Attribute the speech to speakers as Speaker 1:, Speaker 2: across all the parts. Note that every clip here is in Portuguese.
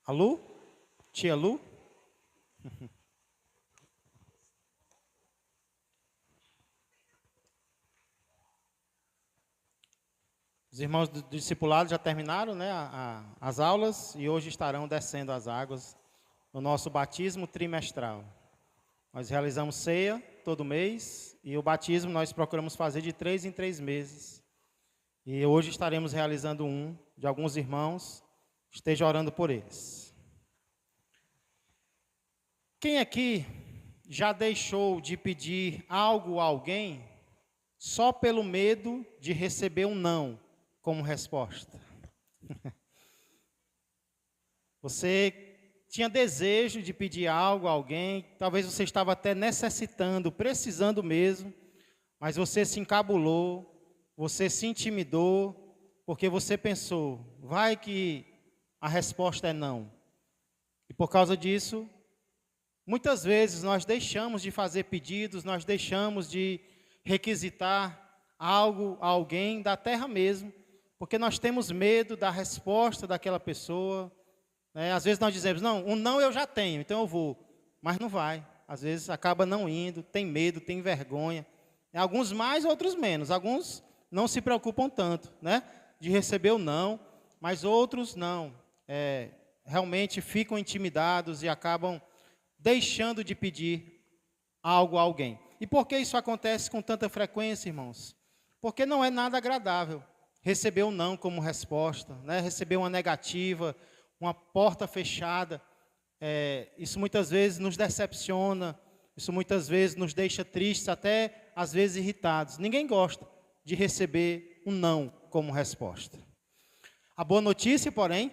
Speaker 1: A Lu? Tia Lu? Os irmãos do discipulado já terminaram, né, as aulas e hoje estarão descendo as águas no nosso batismo trimestral. Nós realizamos ceia todo mês e o batismo nós procuramos fazer de 3 em 3 meses. E hoje estaremos realizando um de alguns irmãos. Esteja orando por eles. Quem aqui já deixou de pedir algo a alguém só pelo medo de receber um não como resposta? Você tinha desejo de pedir algo a alguém, talvez você estava até necessitando, precisando mesmo, mas você se encabulou, você se intimidou, porque você pensou, vai que a resposta é não. E por causa disso, muitas vezes nós deixamos de fazer pedidos, nós deixamos de requisitar algo a alguém da terra mesmo, porque nós temos medo da resposta daquela pessoa. Às vezes nós dizemos, não, um não eu já tenho, então eu vou, mas não vai. Às vezes acaba não indo, tem medo, tem vergonha. Alguns mais, outros menos. Alguns não se preocupam tanto, né, de receber o não, mas outros não. Realmente ficam intimidados e acabam deixando de pedir algo a alguém. E por que isso acontece com tanta frequência, irmãos? Porque não é nada agradável receber um não como resposta, né? Receber uma negativa, uma porta fechada. Isso muitas vezes nos decepciona, isso muitas vezes nos deixa tristes, até às vezes irritados. Ninguém gosta de receber um não como resposta. A boa notícia, porém,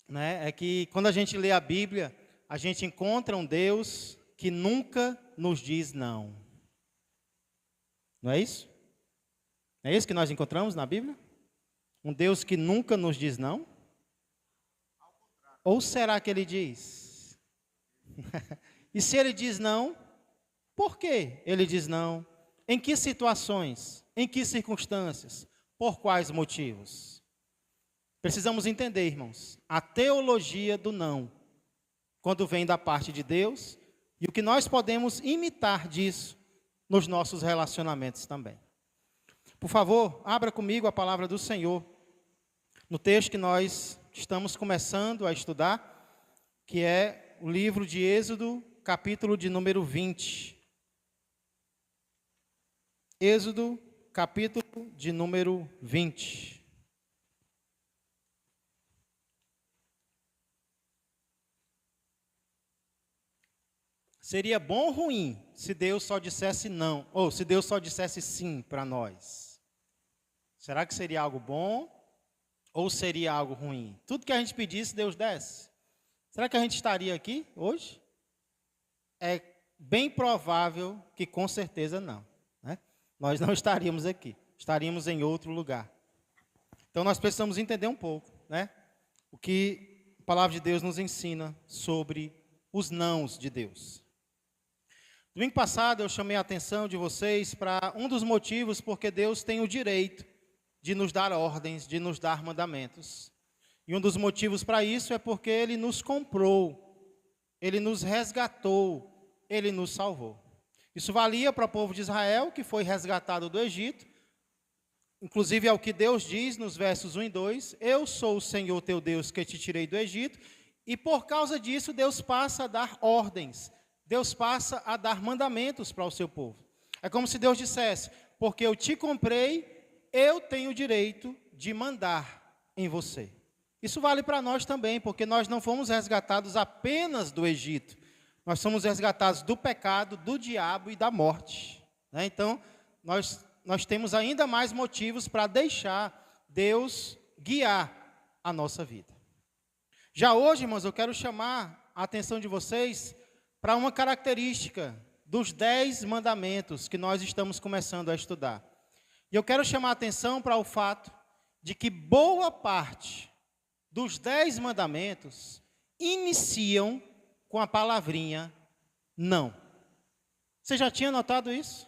Speaker 1: né, é que quando a gente lê a Bíblia, a gente encontra um Deus que nunca nos diz não. Não é isso? Não é isso que nós encontramos na Bíblia? Um Deus que nunca nos diz não? Ou será que ele diz? E se ele diz não, por que ele diz não? Em que situações? Em que circunstâncias? Por quais motivos? Precisamos entender, irmãos, a teologia do não, quando vem da parte de Deus, e o que nós podemos imitar disso nos nossos relacionamentos também. Por favor, abra comigo a palavra do Senhor, no texto que nós estamos começando a estudar, que é o livro de Êxodo, capítulo de número 20. Êxodo, capítulo de número 20. Seria bom ou ruim se Deus só dissesse não, ou se Deus só dissesse sim para nós? Será que seria algo bom ou seria algo ruim? Tudo que a gente pedisse, Deus desse. Será que a gente estaria aqui hoje? É bem provável que com certeza não, né? Nós não estaríamos aqui, estaríamos em outro lugar. Então nós precisamos entender um pouco, né, o que a palavra de Deus nos ensina sobre os nãos de Deus. Domingo passado eu chamei a atenção de vocês para um dos motivos porque Deus tem o direito de nos dar ordens, de nos dar mandamentos. E um dos motivos para isso é porque Ele nos comprou, Ele nos resgatou, Ele nos salvou. Isso valia para o povo de Israel, que foi resgatado do Egito. Inclusive é o que Deus diz nos versos 1 e 2, eu sou o Senhor teu Deus que te tirei do Egito, e por causa disso Deus passa a dar ordens, Deus passa a dar mandamentos para o seu povo. É como se Deus dissesse, porque eu te comprei, eu tenho o direito de mandar em você. Isso vale para nós também, porque nós não fomos resgatados apenas do Egito, nós somos resgatados do pecado, do diabo e da morte, né? Então, nós temos ainda mais motivos para deixar Deus guiar a nossa vida. Já hoje, irmãos, eu quero chamar a atenção de vocês para uma característica dos 10 mandamentos que nós estamos começando a estudar. E eu quero chamar a atenção para o fato de que boa parte dos 10 mandamentos iniciam com a palavrinha não. Você já tinha notado isso?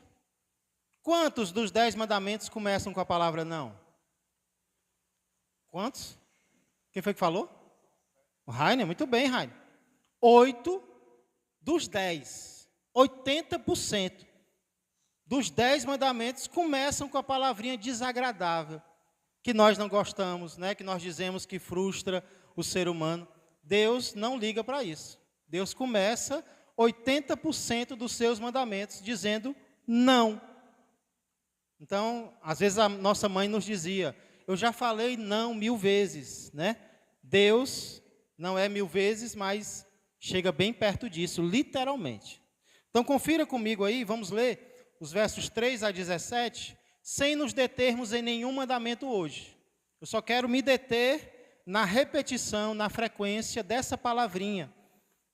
Speaker 1: Quantos dos 10 mandamentos começam com a palavra não? Quantos? Quem foi que falou? Rainer, muito bem, Rainer. 8 dos 10, 80% dos 10 mandamentos começam com a palavrinha desagradável, que nós não gostamos, né? Que nós dizemos que frustra o ser humano. Deus não liga para isso. Deus começa 80% dos seus mandamentos dizendo não. Então, às vezes a nossa mãe nos dizia, eu já falei não 1000 vezes, né? Deus não é 1000 vezes, mas chega bem perto disso, literalmente. Então, confira comigo aí, vamos ler os versos 3 a 17, sem nos determos em nenhum mandamento hoje. Eu só quero me deter na repetição, na frequência dessa palavrinha,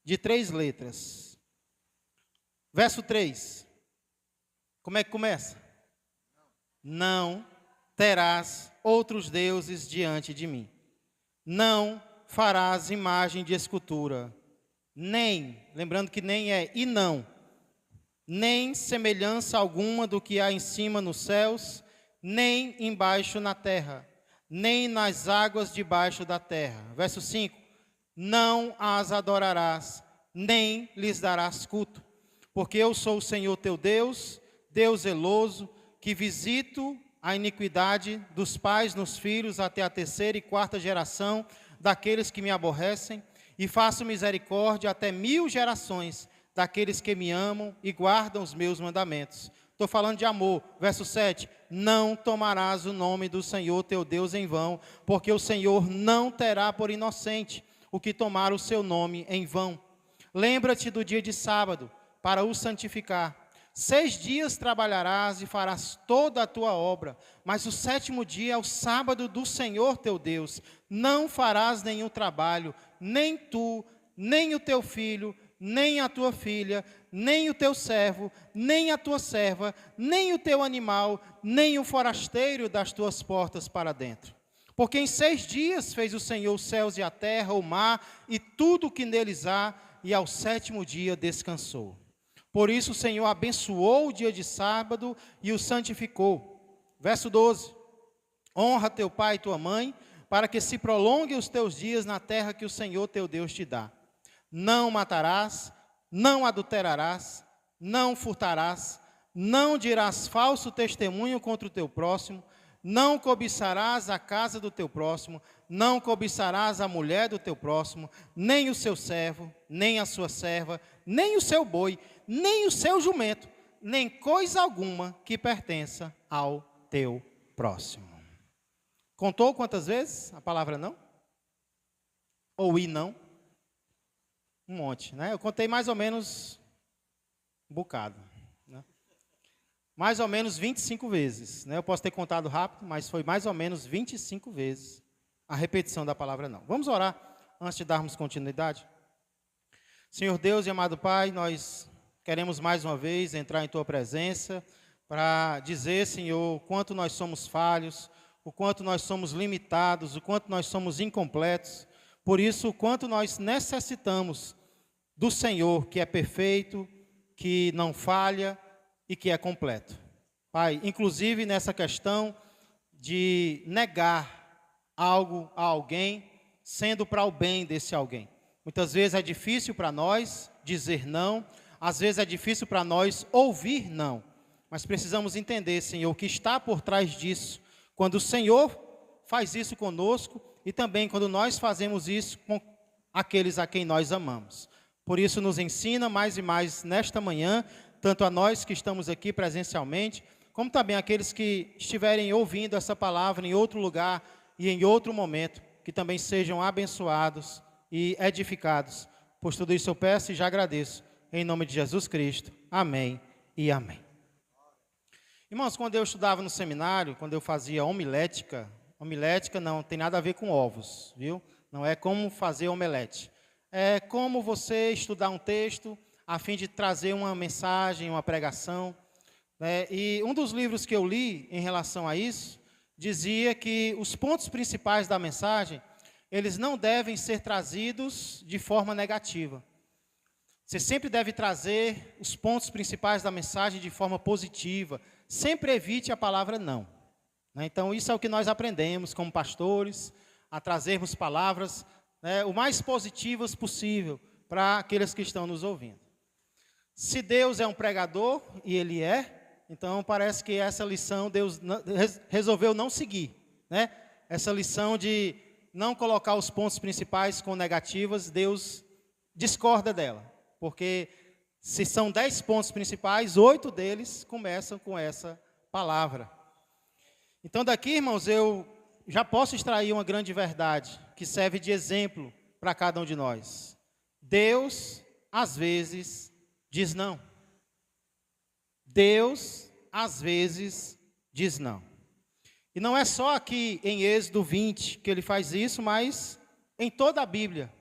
Speaker 1: de 3 letras. Verso 3. Como é que começa? Não terás outros deuses diante de mim. Não farás imagem de escultura. Nem, lembrando que nem é e não, nem semelhança alguma do que há em cima nos céus, nem embaixo na terra, nem nas águas debaixo da terra. Verso 5. Não as adorarás, nem lhes darás culto, porque eu sou o Senhor teu Deus, Deus zeloso, que visito a iniquidade dos pais nos filhos até a 3ª e 4ª geração daqueles que me aborrecem, e faço misericórdia até 1000 gerações daqueles que me amam e guardam os meus mandamentos. Estou falando de amor. Verso 7. Não tomarás o nome do Senhor teu Deus em vão, porque o Senhor não terá por inocente o que tomar o seu nome em vão. Lembra-te do dia de sábado, para o santificar. 6 dias trabalharás e farás toda a tua obra, mas o 7º dia é o sábado do Senhor teu Deus. Não farás nenhum trabalho, nem tu, nem o teu filho, nem a tua filha, nem o teu servo, nem a tua serva, nem o teu animal, nem o forasteiro das tuas portas para dentro. Porque em 6 dias fez o Senhor os céus e a terra, o mar e tudo o que neles há, e ao 7º dia descansou. Por isso o Senhor abençoou o dia de sábado e o santificou. Verso 12. Honra teu pai e tua mãe, para que se prolonguem os teus dias na terra que o Senhor teu Deus te dá. Não matarás, não adulterarás, não furtarás, não dirás falso testemunho contra o teu próximo, não cobiçarás a casa do teu próximo, não cobiçarás a mulher do teu próximo, nem o seu servo, nem a sua serva, nem o seu boi, nem o seu jumento, nem coisa alguma que pertença ao teu próximo. Contou quantas vezes a palavra não? Ou e não? Um monte, né? Eu contei mais ou menos um bocado, né? Mais ou menos 25 vezes, né? Eu posso ter contado rápido, mas foi mais ou menos 25 vezes a repetição da palavra não. Vamos orar antes de darmos continuidade? Senhor Deus e amado Pai, nós queremos mais uma vez entrar em Tua presença para dizer, Senhor, o quanto nós somos falhos, o quanto nós somos limitados, o quanto nós somos incompletos. Por isso, o quanto nós necessitamos do Senhor, que é perfeito, que não falha e que é completo. Pai, inclusive nessa questão de negar algo a alguém, sendo para o bem desse alguém. Muitas vezes é difícil para nós dizer não, às vezes é difícil para nós ouvir não, mas precisamos entender, Senhor, o que está por trás disso, quando o Senhor faz isso conosco e também quando nós fazemos isso com aqueles a quem nós amamos. Por isso nos ensina mais e mais nesta manhã, tanto a nós que estamos aqui presencialmente, como também aqueles que estiverem ouvindo essa palavra em outro lugar e em outro momento, que também sejam abençoados e edificados. Por tudo isso eu peço e já agradeço, em nome de Jesus Cristo. Amém e amém. Irmãos, quando eu estudava no seminário, quando eu fazia homilética não tem nada a ver com ovos, viu? Não é como fazer omelete. É como você estudar um texto a fim de trazer uma mensagem, uma pregação, né? E um dos livros que eu li em relação a isso, dizia que os pontos principais da mensagem, eles não devem ser trazidos de forma negativa. Você sempre deve trazer os pontos principais da mensagem de forma positiva. Sempre evite a palavra não. Então, isso é o que nós aprendemos como pastores, a trazermos palavras né, o mais positivas possível para aqueles que estão nos ouvindo. Se Deus é um pregador, e Ele é, então parece que essa lição Deus resolveu não seguir, né? Essa lição de não colocar os pontos principais com negativas, Deus discorda dela, porque se são 10 pontos principais, 8 deles começam com essa palavra. Então daqui, irmãos, eu já posso extrair uma grande verdade, que serve de exemplo para cada um de nós. Deus, às vezes, diz não. Deus, às vezes, diz não. E não é só aqui em Êxodo 20 que ele faz isso, mas em toda a Bíblia.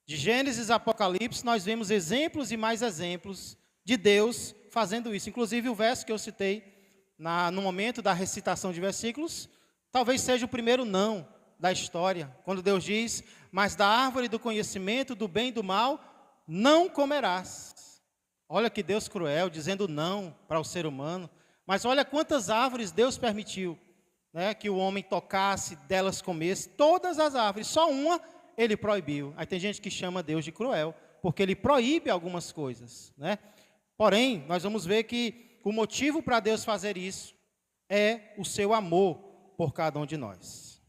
Speaker 1: De Gênesis a Apocalipse, nós vemos exemplos e mais exemplos de Deus fazendo isso. Inclusive o verso que eu citei no momento da recitação de versículos, talvez seja o primeiro não da história, quando Deus diz: mas da árvore do conhecimento do bem e do mal não comerás. Olha que Deus cruel, dizendo não para o ser humano. Mas olha quantas árvores Deus permitiu, né, que o homem tocasse, delas comesse. Todas as árvores, só uma ele proibiu. Aí tem gente que chama Deus de cruel, porque ele proíbe algumas coisas, né? Porém, nós vamos ver que o motivo para Deus fazer isso é o seu amor por cada um de nós.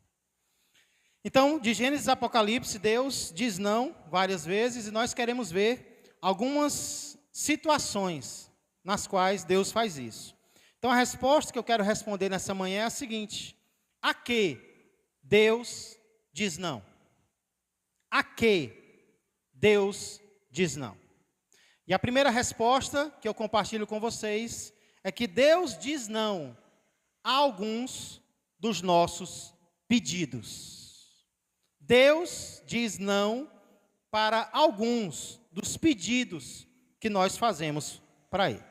Speaker 1: Então, de Gênesis a Apocalipse, Deus diz não várias vezes, e nós queremos ver algumas situações nas quais Deus faz isso. Então, a resposta que eu quero responder nessa manhã é a seguinte: a que Deus diz não? A que Deus diz não? E a primeira resposta que eu compartilho com vocês é que Deus diz não a alguns dos nossos pedidos. Deus diz não para alguns dos pedidos que nós fazemos para Ele.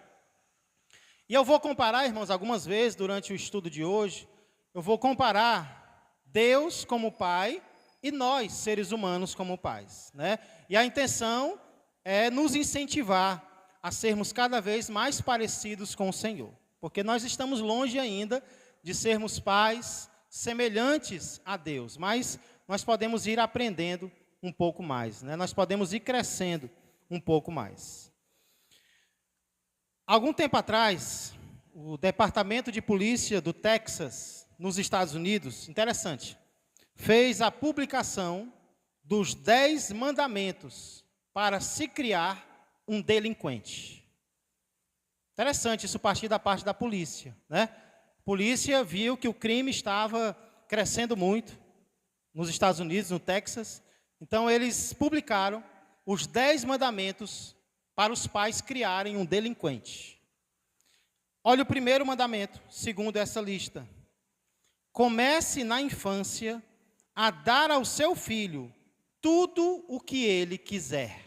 Speaker 1: E eu vou comparar, irmãos, algumas vezes durante o estudo de hoje, eu vou comparar Deus como Pai e nós, seres humanos, como pais, né? E a intenção é nos incentivar a sermos cada vez mais parecidos com o Senhor, porque nós estamos longe ainda de sermos pais semelhantes a Deus, mas nós podemos ir aprendendo um pouco mais, né? Nós podemos ir crescendo um pouco mais. Algum tempo atrás, o Departamento de Polícia do Texas, nos Estados Unidos, interessante, fez a publicação dos 10 mandamentos para se criar um delinquente. Interessante isso partir da parte da polícia, né? A polícia viu que o crime estava crescendo muito nos Estados Unidos, no Texas. Então eles publicaram os 10 mandamentos para os pais criarem um delinquente. Olha o primeiro mandamento, segundo essa lista: comece na infância a dar ao seu filho tudo o que ele quiser.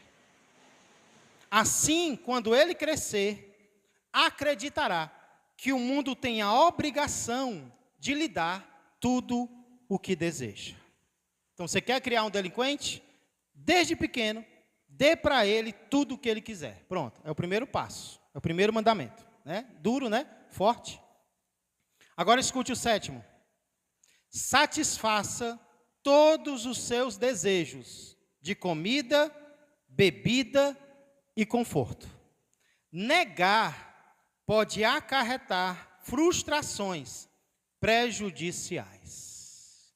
Speaker 1: Assim, quando ele crescer, acreditará que o mundo tem a obrigação de lhe dar tudo o que deseja. Então, você quer criar um delinquente? Desde pequeno, dê para ele tudo o que ele quiser. Pronto, é o primeiro passo, é o primeiro mandamento, né? Duro, né? Forte. Agora escute o sétimo: satisfaça todos os seus desejos de comida, bebida e conforto. Negar pode acarretar frustrações prejudiciais.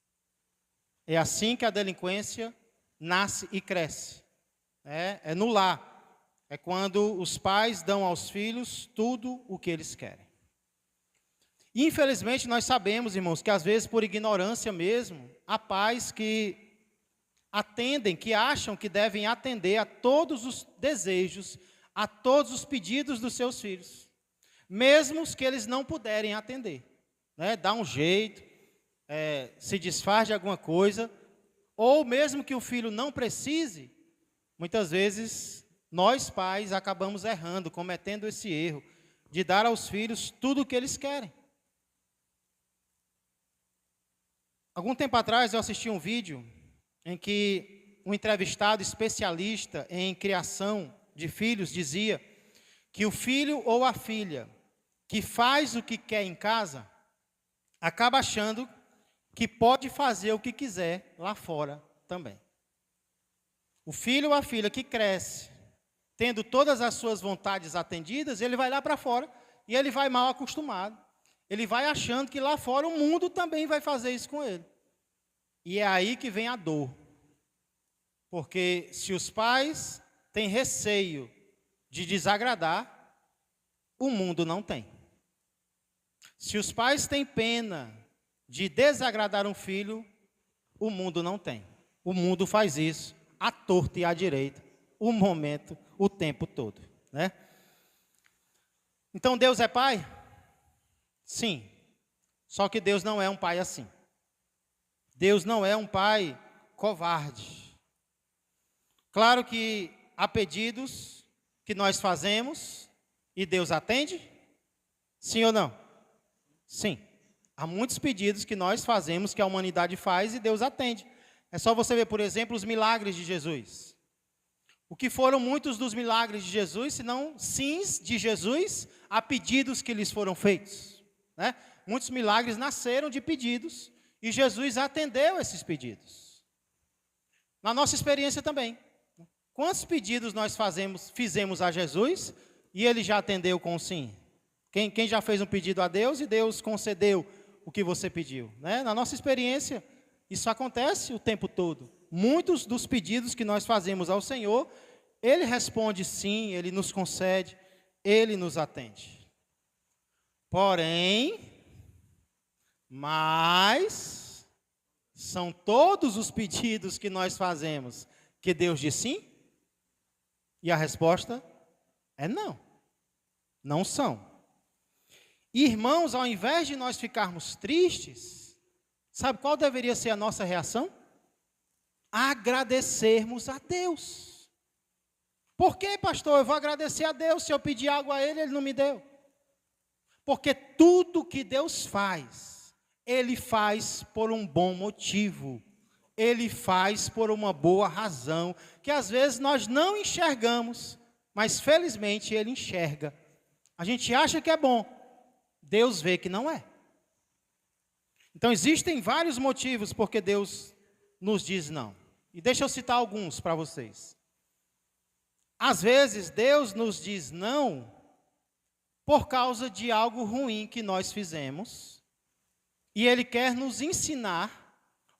Speaker 1: É assim que a delinquência nasce e cresce. É no lar. É quando os pais dão aos filhos tudo o que eles querem. Infelizmente, nós sabemos, irmãos, que às vezes por ignorância mesmo, há pais que atendem, que acham que devem atender a todos os desejos, a todos os pedidos dos seus filhos, mesmo os que eles não puderem atender, né? Dá um jeito, se desfaz de alguma coisa, ou mesmo que o filho não precise, muitas vezes nós pais acabamos errando, cometendo esse erro de dar aos filhos tudo o que eles querem. Algum tempo atrás eu assisti um vídeo em que um entrevistado especialista em criação de filhos dizia que o filho ou a filha que faz o que quer em casa acaba achando que pode fazer o que quiser lá fora também. O filho ou a filha que cresce, tendo todas as suas vontades atendidas, ele vai lá para fora e ele vai mal acostumado. Ele vai achando que lá fora o mundo também vai fazer isso com ele. E é aí que vem a dor. Porque se os pais têm receio de desagradar, o mundo não tem. Se os pais têm pena de desagradar um filho, o mundo não tem. O mundo faz isso, à torta e à direita, o momento, o tempo todo, né? Então Deus é pai? Sim. Só que Deus não é um pai assim. Deus não é um pai covarde. Claro que há pedidos que nós fazemos e Deus atende? Sim ou não? Sim. Há muitos pedidos que nós fazemos, que a humanidade faz e Deus atende. É só você ver, por exemplo, os milagres de Jesus. O que foram muitos dos milagres de Jesus, senão sims de Jesus a pedidos que lhes foram feitos, né? Muitos milagres nasceram de pedidos e Jesus atendeu esses pedidos. Na nossa experiência também. Quantos pedidos nós fizemos a Jesus e ele já atendeu com sim? Quem já fez um pedido a Deus e Deus concedeu o que você pediu, né? Na nossa experiência, isso acontece o tempo todo. Muitos dos pedidos que nós fazemos ao Senhor, Ele responde sim, Ele nos concede, Ele nos atende. Porém, mas, são todos os pedidos que nós fazemos que Deus diz sim? E a resposta é não. Não são. Irmãos, ao invés de nós ficarmos tristes, sabe qual deveria ser a nossa reação? Agradecermos a Deus. Por que, pastor? Eu vou agradecer a Deus. Se eu pedir algo a Ele, Ele não me deu. Porque tudo que Deus faz, Ele faz por um bom motivo. Ele faz por uma boa razão, que às vezes nós não enxergamos, mas felizmente Ele enxerga. A gente acha que é bom, Deus vê que não é. Então existem vários motivos porque Deus nos diz não. E deixa eu citar alguns para vocês. Às vezes Deus nos diz não por causa de algo ruim que nós fizemos, e Ele quer nos ensinar,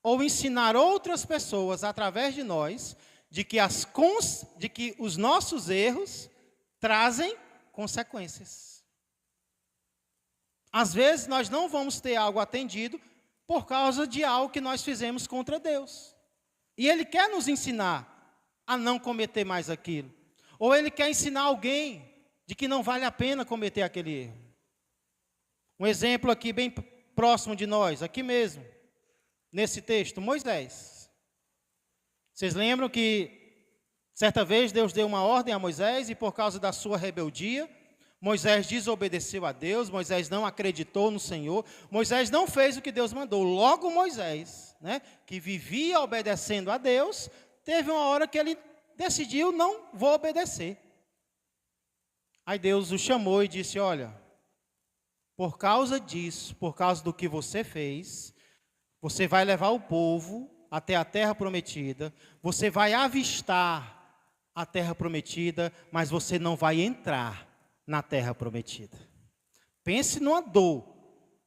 Speaker 1: ou ensinar outras pessoas através de nós, de que os nossos erros trazem consequências. Às vezes nós não vamos ter algo atendido por causa de algo que nós fizemos contra Deus. E Ele quer nos ensinar a não cometer mais aquilo. Ou Ele quer ensinar alguém de que não vale a pena cometer aquele erro. Um exemplo aqui bem próximo de nós, aqui mesmo, nesse texto, Moisés. Vocês lembram que certa vez Deus deu uma ordem a Moisés e por causa da sua rebeldia, Moisés desobedeceu a Deus, Moisés não acreditou no Senhor, Moisés não fez o que Deus mandou. Logo Moisés, né, que vivia obedecendo a Deus, teve uma hora que ele decidiu, não vou obedecer. Aí Deus o chamou e disse, olha, por causa disso, por causa do que você fez, você vai levar o povo até a terra prometida, você vai avistar a terra prometida, mas você não vai entrar na terra prometida. Pense numa dor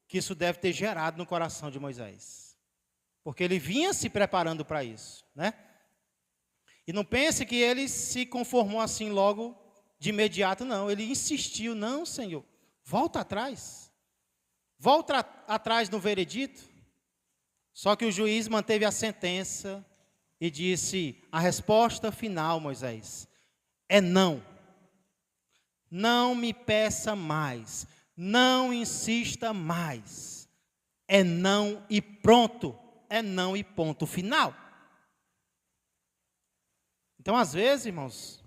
Speaker 1: que isso deve ter gerado no coração de Moisés. Porque ele vinha se preparando para isso, né? E não pense que ele se conformou assim logo de imediato, não. Ele insistiu, não, Senhor, volta atrás. Volta atrás no veredito. Só que o juiz manteve a sentença e disse, a resposta final, Moisés, é não. Não me peça mais, não insista mais. É não e pronto, é não e ponto final. Então, às vezes, irmãos,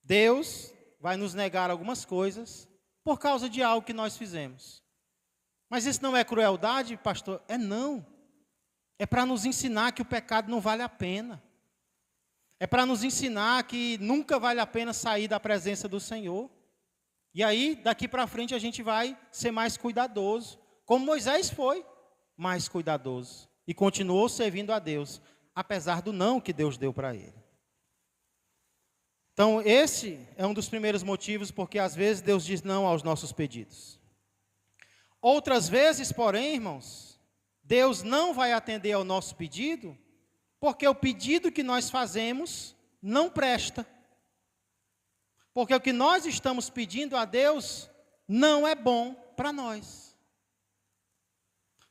Speaker 1: Deus vai nos negar algumas coisas por causa de algo que nós fizemos. Mas isso não é crueldade, pastor? É não. É para nos ensinar que o pecado não vale a pena. É para nos ensinar que nunca vale a pena sair da presença do Senhor. E aí, daqui para frente, a gente vai ser mais cuidadoso. Como Moisés foi mais cuidadoso. E continuou servindo a Deus, apesar do não que Deus deu para ele. Então, esse é um dos primeiros motivos porque às vezes Deus diz não aos nossos pedidos. Outras vezes, porém, irmãos, Deus não vai atender ao nosso pedido porque o pedido que nós fazemos não presta. Porque o que nós estamos pedindo a Deus não é bom para nós.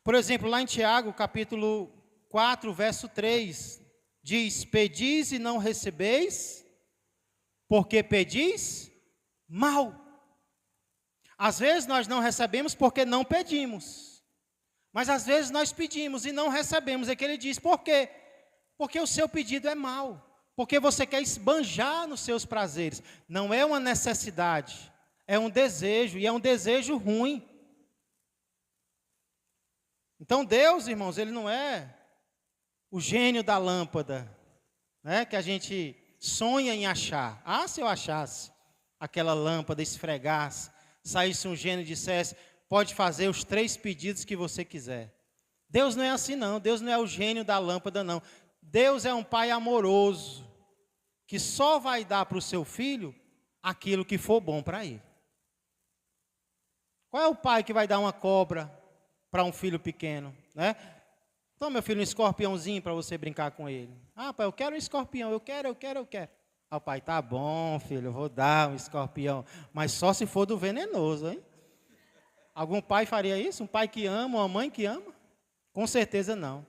Speaker 1: Por exemplo, lá em Tiago, capítulo 4, verso 3, diz: pedis e não recebeis, porque pedis mal. Às vezes nós não recebemos porque não pedimos. Mas às vezes nós pedimos e não recebemos. É que ele diz, por quê? Porque o seu pedido é mau. Porque você quer esbanjar nos seus prazeres. Não é uma necessidade, é um desejo, e é um desejo ruim. Então Deus, irmãos, Ele não é o gênio da lâmpada, né, que a gente sonha em achar. Ah, se eu achasse aquela lâmpada, esfregasse, saísse um gênio e dissesse, pode fazer os 3 pedidos que você quiser. Deus não é assim não, Deus não é o gênio da lâmpada não. Deus é um pai amoroso, que só vai dar para o seu filho aquilo que for bom para ele. Qual é o pai que vai dar uma cobra para um filho pequeno, né? Então, meu filho, um escorpiãozinho para você brincar com ele. Ah, pai, eu quero um escorpião, eu quero. Ah, o pai, tá bom, filho, eu vou dar um escorpião, mas só se for do venenoso, hein? Algum pai faria isso? Um pai que ama, uma mãe que ama? Com certeza não.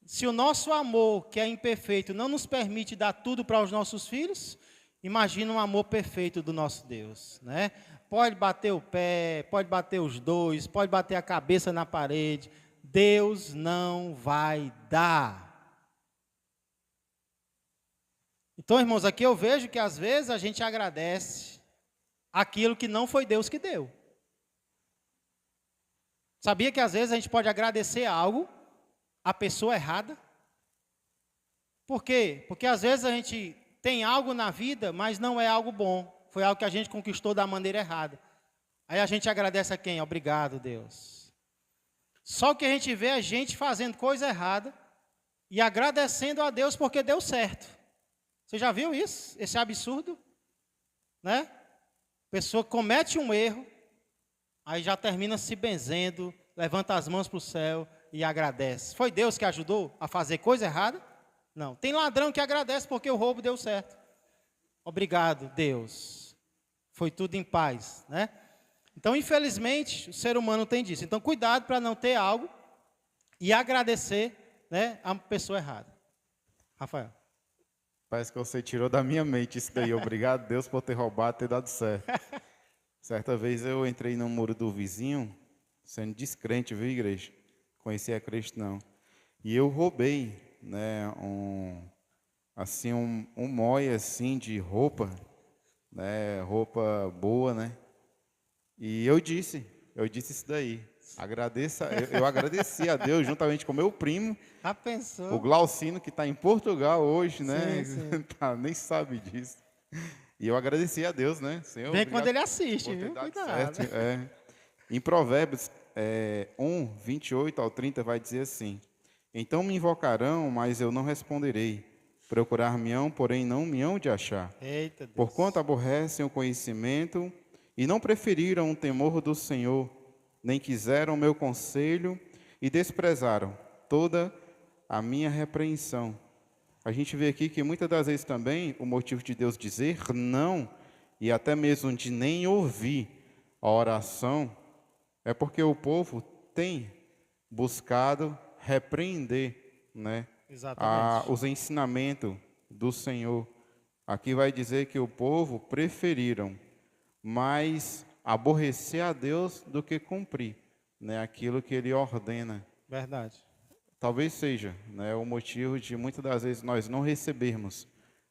Speaker 1: Se o nosso amor, que é imperfeito, não nos permite dar tudo para os nossos filhos, imagina um amor perfeito do nosso Deus, né? Pode bater o pé, pode bater os dois, pode bater a cabeça na parede, Deus não vai dar. Então, irmãos, aqui eu vejo que às vezes a gente agradece aquilo que não foi Deus que deu. Sabia que às vezes a gente pode agradecer algo à pessoa errada? Por quê? Porque às vezes a gente tem algo na vida, mas não é algo bom. Foi algo que a gente conquistou da maneira errada. Aí a gente agradece a quem? Obrigado, Deus. Só que a gente vê a gente fazendo coisa errada e agradecendo a Deus porque deu certo. Você já viu isso? Esse absurdo? Né? A pessoa comete um erro, aí já termina se benzendo, levanta as mãos para o céu e agradece. Foi Deus que ajudou a fazer coisa errada? Não. Tem ladrão que agradece porque o roubo deu certo. Obrigado, Deus. Foi tudo em paz, né? Então, infelizmente, o ser humano tem disso. Então, cuidado para não ter algo e agradecer, né, a pessoa errada. Rafael.
Speaker 2: Parece que você tirou da minha mente isso daí. Obrigado, Deus, por ter roubado, ter dado certo. Certa vez eu entrei no muro do vizinho, sendo descrente, viu, igreja? Conhecia Cristo, não. E eu roubei, né, um mói, assim, de roupa, né, roupa boa, né? E eu disse isso daí. Eu agradeci a Deus juntamente com meu primo,
Speaker 1: Já pensou?
Speaker 2: o Glaucino, que está em Portugal hoje, né?
Speaker 1: Sim.
Speaker 2: Tá, nem sabe disso. E eu agradeci a Deus, né? Senhor,
Speaker 1: Vem
Speaker 2: obrigado
Speaker 1: quando ele assiste,
Speaker 2: por ter
Speaker 1: viu?
Speaker 2: dado
Speaker 1: Cuidado.
Speaker 2: certo. Em Provérbios 1, 28 ao 30 vai dizer assim: então me invocarão, mas eu não responderei. Procurar-me-ão, porém não me hão de achar.
Speaker 1: Eita Deus.
Speaker 2: Porquanto aborrecem o conhecimento e não preferiram o temor do Senhor, nem quiseram o meu conselho e desprezaram toda a minha repreensão. A gente vê aqui que muitas das vezes também o motivo de Deus dizer não e até mesmo de nem ouvir a oração é porque o povo tem buscado repreender, né,
Speaker 1: Exatamente.
Speaker 2: os ensinamentos do Senhor. Aqui vai dizer que o povo preferiram mais aborrecer a Deus do que cumprir, né, aquilo que Ele ordena.
Speaker 1: Verdade.
Speaker 2: Talvez seja, né, o motivo de muitas das vezes nós não recebermos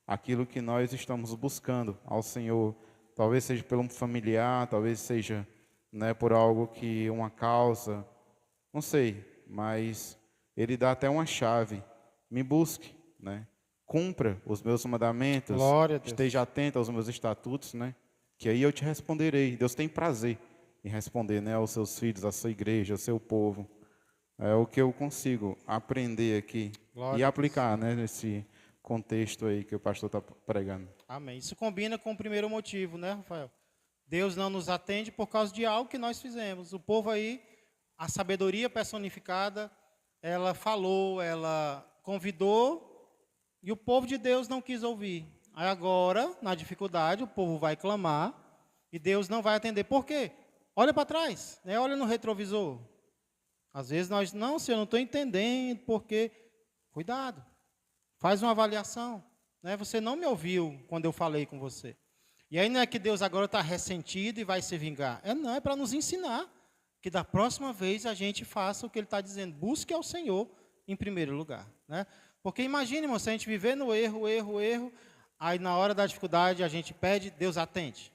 Speaker 2: aquilo que nós estamos buscando ao Senhor. Talvez seja pelo um familiar, talvez seja, né, por algo que uma causa, não sei, mas Ele dá até uma chave. Me busque, né? Cumpra os meus mandamentos,
Speaker 1: Glória a Deus.
Speaker 2: esteja atento aos meus estatutos, né? Que aí eu te responderei. Deus tem prazer em responder, né, aos seus filhos, à sua igreja, ao seu povo. É o que eu consigo aprender aqui
Speaker 1: Glória
Speaker 2: e
Speaker 1: a
Speaker 2: aplicar, né, nesse contexto aí que o pastor está pregando.
Speaker 1: Amém. Isso combina com o primeiro motivo, né, Rafael? Deus não nos atende por causa de algo que nós fizemos. O povo aí, a sabedoria personificada, ela falou, ela convidou, e o povo de Deus não quis ouvir. Aí agora, na dificuldade, o povo vai clamar, e Deus não vai atender. Por quê? Olha para trás, né? Olha no retrovisor. Às vezes nós, não, Senhor, eu não estou entendendo, porque... Cuidado, faz uma avaliação. Né? Você não me ouviu quando eu falei com você. E aí não é que Deus agora está ressentido e vai se vingar. Não, é para nos ensinar que da próxima vez a gente faça o que Ele está dizendo. Busque ao Senhor em primeiro lugar. Né? Porque imagine, irmão, se a gente viver no erro, aí na hora da dificuldade a gente pede, Deus atende.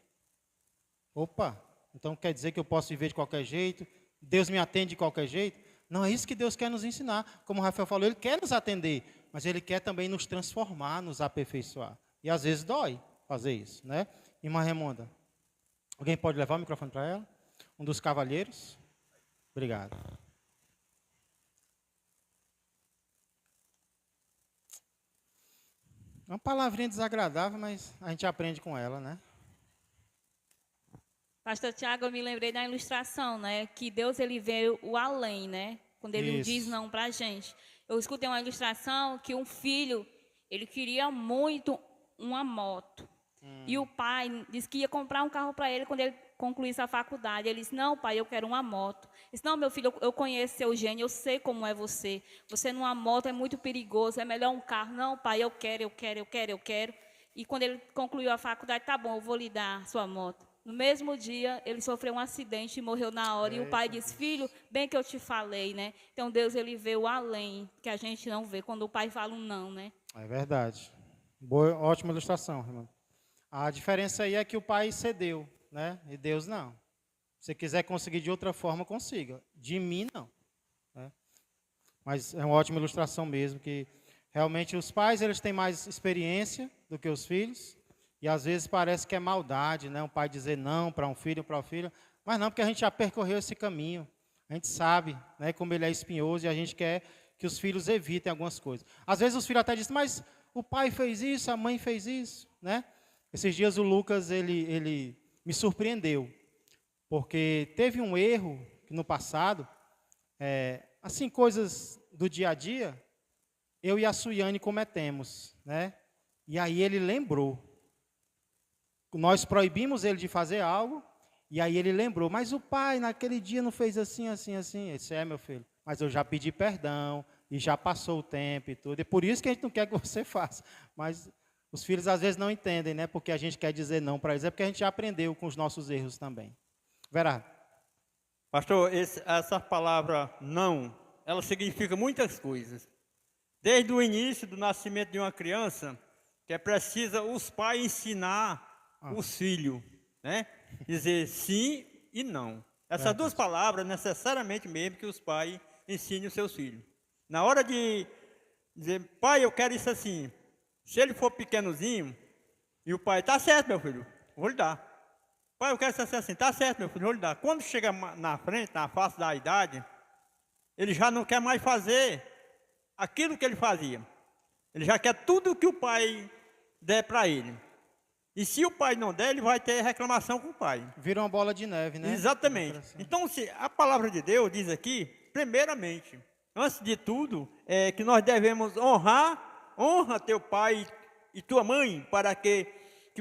Speaker 1: Opa, então quer dizer que eu posso viver de qualquer jeito? Deus me atende de qualquer jeito? Não é isso que Deus quer nos ensinar. Como o Rafael falou, Ele quer nos atender, mas Ele quer também nos transformar, nos aperfeiçoar. E às vezes dói fazer isso, né? Irmã Raimonda, alguém pode levar o microfone para ela? Um dos cavalheiros? Obrigado. Uma palavrinha desagradável, mas a gente aprende com ela, né?
Speaker 3: Pastor Tiago, eu me lembrei da ilustração, né? Que Deus, ele vê o além, né? Quando ele
Speaker 1: Isso.
Speaker 3: diz não para a gente. Eu escutei uma ilustração que um filho, ele queria muito uma moto. E o pai disse que ia comprar um carro para ele quando ele concluísse a faculdade. Ele disse, não, pai, eu quero uma moto. Ele disse, não, meu filho, eu conheço seu gênio, eu sei como é você. Você numa moto é muito perigoso, é melhor um carro. Não, pai, eu quero. E quando ele concluiu a faculdade, tá bom, eu vou lhe dar sua moto. No mesmo dia, ele sofreu um acidente e morreu na hora. E o pai disse, filho, bem que eu te falei, né? Então, Deus, ele vê o além, que a gente não vê, quando o pai fala um não, né?
Speaker 1: É verdade. Boa, ótima ilustração, irmão. A diferença aí é que o pai cedeu, né? E Deus não. Se você quiser conseguir de outra forma, consiga. De mim, não. Né? Mas é uma ótima ilustração mesmo, que realmente os pais, eles têm mais experiência do que os filhos. E às vezes parece que é maldade, né? Um pai dizer não para um filho, para o filho. Mas não, porque a gente já percorreu esse caminho. A gente sabe, né, como ele é espinhoso e a gente quer que os filhos evitem algumas coisas. Às vezes os filhos até dizem, mas o pai fez isso, a mãe fez isso, né? Esses dias o Lucas, ele me surpreendeu. Porque teve um erro que no passado, assim, coisas do dia a dia, eu e a Suiane cometemos, né? E aí ele lembrou. Nós proibimos ele de fazer algo, e aí ele lembrou, mas o pai naquele dia não fez assim. Eu disse, meu filho, mas eu já pedi perdão, e já passou o tempo e tudo, e por isso que a gente não quer que você faça. Mas os filhos às vezes não entendem, né? Porque a gente quer dizer não para eles, é porque a gente já aprendeu com os nossos erros também. Verá.
Speaker 4: Pastor, essa palavra não, ela significa muitas coisas. Desde o início do nascimento de uma criança, que é precisa os pais ensinar os filhos, né? Dizer sim e não. Essas duas palavras, necessariamente mesmo que os pais ensinem os seus filhos. Na hora de dizer, pai, eu quero isso assim. Se ele for pequenozinho, e o pai, tá certo, meu filho, vou lhe dar. Pai, eu quero isso assim, tá certo, meu filho, vou lhe dar. Quando chega na frente, na face da idade, ele já não quer mais fazer aquilo que ele fazia. Ele já quer tudo que o pai der para ele. E se o pai não der, ele vai ter reclamação com o pai.
Speaker 1: Vira uma bola de neve, né?
Speaker 4: Exatamente. Então, se a palavra de Deus diz aqui, primeiramente, antes de tudo, é que nós devemos honra teu pai e tua mãe, para que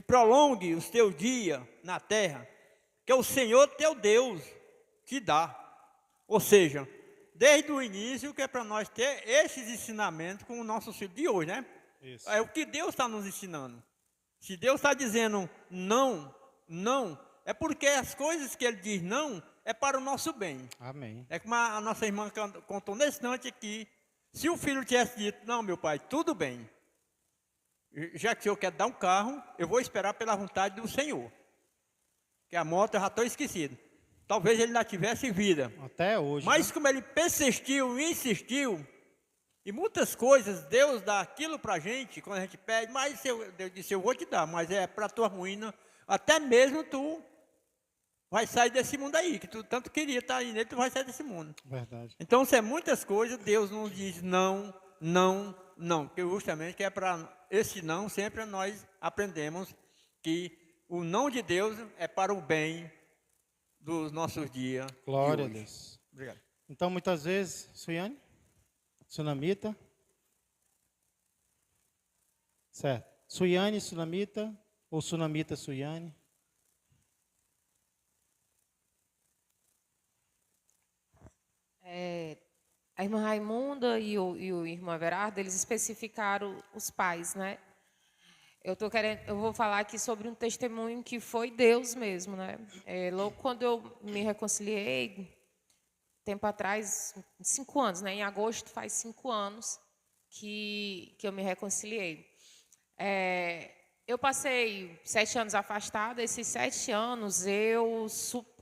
Speaker 4: prolongue os teus dias na terra, que o Senhor teu Deus te dá. Ou seja, desde o início, que é para nós ter esses ensinamentos com o nosso filho de hoje, né? Isso. É o que Deus está nos ensinando. Se Deus está dizendo não, é porque as coisas que Ele diz não, é para o nosso bem.
Speaker 1: Amém.
Speaker 4: É como a nossa irmã contou nesse instante aqui, se o filho tivesse dito, não, meu pai, tudo bem, já que o Senhor quer dar um carro, eu vou esperar pela vontade do Senhor. Que a moto eu já estou esquecido. Talvez ele ainda tivesse vida.
Speaker 1: Até hoje.
Speaker 4: Mas
Speaker 1: né?
Speaker 4: como ele persistiu e insistiu, e muitas coisas, Deus dá aquilo para a gente, quando a gente pede, mas Deus disse, eu vou te dar, mas é para a tua ruína, até mesmo tu vai sair desse mundo aí, que tu tanto queria estar aí nele, tu vai sair desse mundo.
Speaker 1: Verdade.
Speaker 4: Então, se é muitas coisas, Deus nos diz não, não, porque justamente que é para esse não, sempre nós aprendemos que o não de Deus é para o bem dos nossos dias.
Speaker 1: Glória a
Speaker 4: de hoje.
Speaker 1: Deus.
Speaker 4: Obrigado.
Speaker 1: Então, muitas vezes, Suiane, Sunamita, certo? Suiane, Sunamita, ou Sunamita, Suiane.
Speaker 5: A irmã Raimunda e o irmão Everardo, eles especificaram os pais, né? Eu vou falar aqui sobre um testemunho que foi Deus mesmo, né? Logo quando eu me reconciliei, tempo atrás, 5 anos, né? Em agosto faz 5 anos que eu me reconciliei. Eu passei 7 anos afastada. Esses 7 anos eu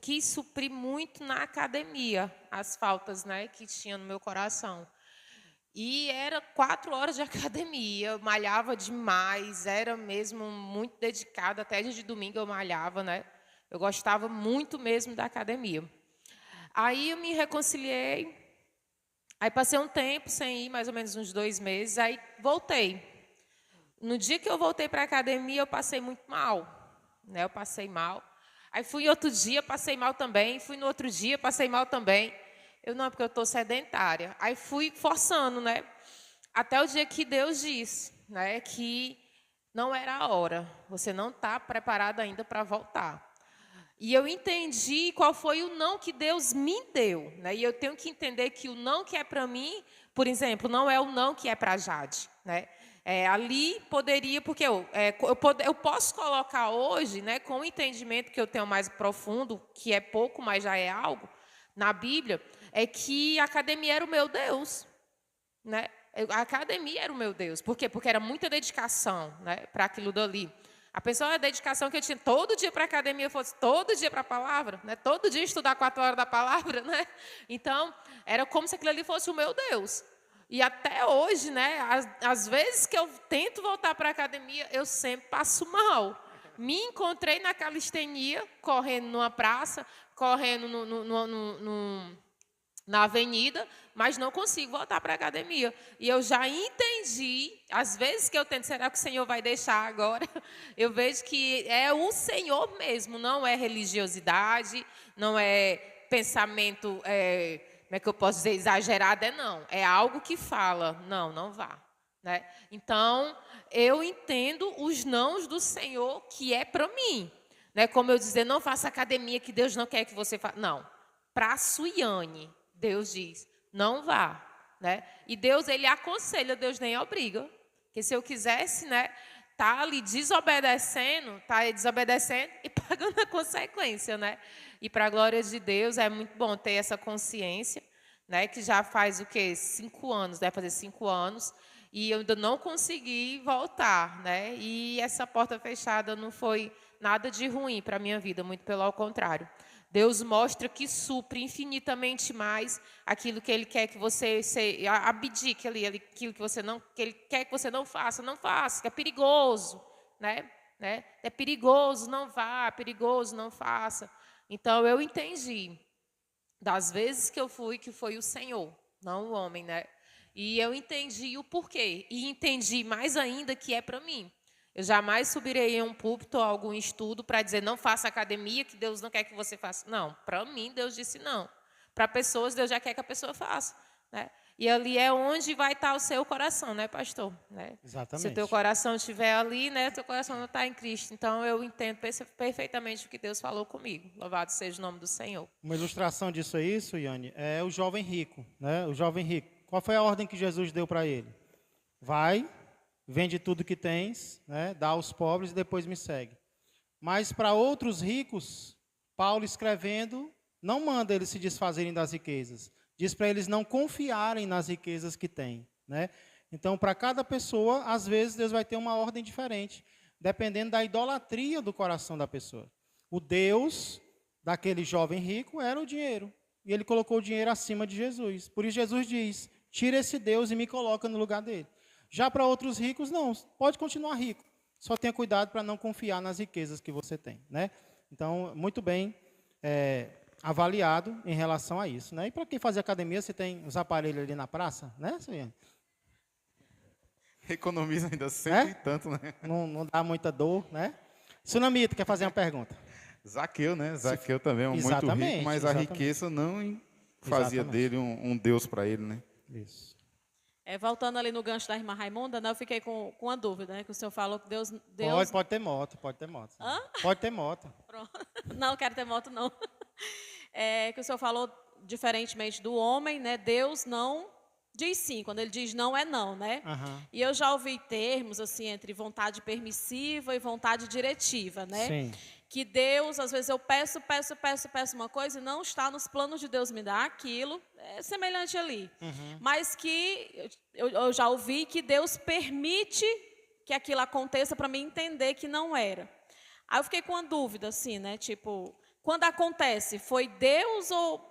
Speaker 5: quis suprir muito na academia as faltas, né, que tinha no meu coração. E era 4 horas de academia, eu malhava demais, era mesmo muito dedicada, até dia de domingo eu malhava, né? Eu gostava muito mesmo da academia. Aí eu me reconciliei, aí passei um tempo sem ir, mais ou menos uns 2 meses, aí voltei. No dia que eu voltei para a academia, eu passei muito mal, né? Eu passei mal. Aí fui outro dia, passei mal também. Fui no outro dia, passei mal também. Eu não, porque eu estou sedentária. Aí fui forçando, né? Até o dia que Deus disse, né? Que não era a hora. Você não está preparada ainda para voltar. E eu entendi qual foi o não que Deus me deu, né? E eu tenho que entender que o não que é para mim, por exemplo, não é o não que é para Jade, né? Ali poderia, porque eu posso colocar hoje, né, com o entendimento que eu tenho mais profundo, que é pouco, mas já é algo, na Bíblia, é que a academia era o meu Deus, né? A academia era o meu Deus. Por quê? Porque era muita dedicação, né, para aquilo dali. A pessoa, a dedicação que eu tinha todo dia para a academia, fosse todo dia para a palavra, né? Todo dia estudar 4 horas da palavra, né? Então, era como se aquilo ali fosse o meu Deus. E até hoje, né, às vezes que eu tento voltar para a academia, eu sempre passo mal. Me encontrei na calistenia, correndo numa praça, correndo na avenida, mas não consigo voltar para a academia. E eu já entendi, às vezes que eu tento, será que o Senhor vai deixar agora? Eu vejo que é o Senhor mesmo, não é religiosidade, não é pensamento, como é que eu posso dizer, exagerado, não. É algo que fala, não vá. Né? Então, eu entendo os nãos do Senhor que é para mim. Né? Como eu dizer, não faça academia que Deus não quer que você faça. Não, para a Suiane, Deus diz, não vá. Né? E Deus, Ele aconselha, Deus nem obriga. Porque se eu quisesse, né, tá ali desobedecendo e pagando a consequência, né? E para a glória de Deus, é muito bom ter essa consciência, né, que já faz o quê? 5 anos, deve fazer 5 anos, e eu ainda não consegui voltar, né? E essa porta fechada não foi nada de ruim para a minha vida, muito pelo contrário. Deus mostra que supre infinitamente mais aquilo que Ele quer que você abdique ali, aquilo que Ele quer que você não faça, que é perigoso, né? É perigoso, não vá, é perigoso, não faça. Então eu entendi das vezes que eu fui que foi o Senhor, não o homem, né? E eu entendi o porquê e entendi mais ainda que é para mim. Eu jamais subirei em um púlpito ou algum estudo para dizer não faça academia, que Deus não quer que você faça. Não, para mim Deus disse não. Para pessoas, Deus já quer que a pessoa faça. Né? E ali é onde vai estar o seu coração, né, pastor? Né?
Speaker 1: Exatamente.
Speaker 5: Se o teu coração estiver ali, né, teu coração não está em Cristo. Então, eu entendo perfeitamente o que Deus falou comigo. Louvado seja o nome do Senhor.
Speaker 1: Uma ilustração disso aí, Suiane, é o jovem rico. Né? O jovem rico. Qual foi a ordem que Jesus deu para ele? Vai, vende tudo que tens, né, dá aos pobres e depois me segue. Mas para outros ricos, Paulo escrevendo, não manda eles se desfazerem das riquezas. Diz para eles não confiarem nas riquezas que têm. Né? Então, para cada pessoa, às vezes, Deus vai ter uma ordem diferente, dependendo da idolatria do coração da pessoa. O Deus daquele jovem rico era o dinheiro. E ele colocou o dinheiro acima de Jesus. Por isso Jesus diz, tira esse Deus e me coloca no lugar dele. Já para outros ricos, não, pode continuar rico. Só tenha cuidado para não confiar nas riquezas que você tem. Né? Então, muito bem avaliado em relação a isso. Né? E para quem faz academia, você tem os aparelhos ali na praça, né, Suiane?
Speaker 2: Economiza ainda cento e tanto, né?
Speaker 1: Não dá muita dor, né? Sunamita, quer fazer uma pergunta?
Speaker 2: Zaqueu, né? Zaqueu também é muito
Speaker 1: Exatamente,
Speaker 2: rico, mas a
Speaker 1: exatamente.
Speaker 2: riqueza não fazia
Speaker 1: Exatamente.
Speaker 2: dele um Deus para ele, né?
Speaker 1: Isso.
Speaker 6: Voltando ali no gancho da irmã Raimunda, né, eu fiquei com uma dúvida, né? Que o senhor falou que Deus...
Speaker 1: Pode ter moto, pode ter moto.
Speaker 6: Hã?
Speaker 1: Pode ter moto.
Speaker 6: Pronto. Não quero ter moto, não. Que o senhor falou, diferentemente do homem, né? Deus não diz sim. Quando ele diz não, é não, né?
Speaker 1: Aham.
Speaker 6: E eu já ouvi termos, assim, entre vontade permissiva e vontade diretiva, né?
Speaker 1: Sim.
Speaker 6: Que Deus, às vezes eu peço uma coisa e não está nos planos de Deus me dar aquilo, é semelhante ali. Mas que eu já ouvi que Deus permite que aquilo aconteça para mim entender que não era. Aí eu fiquei com uma dúvida, assim, né? Tipo, quando acontece, foi Deus ou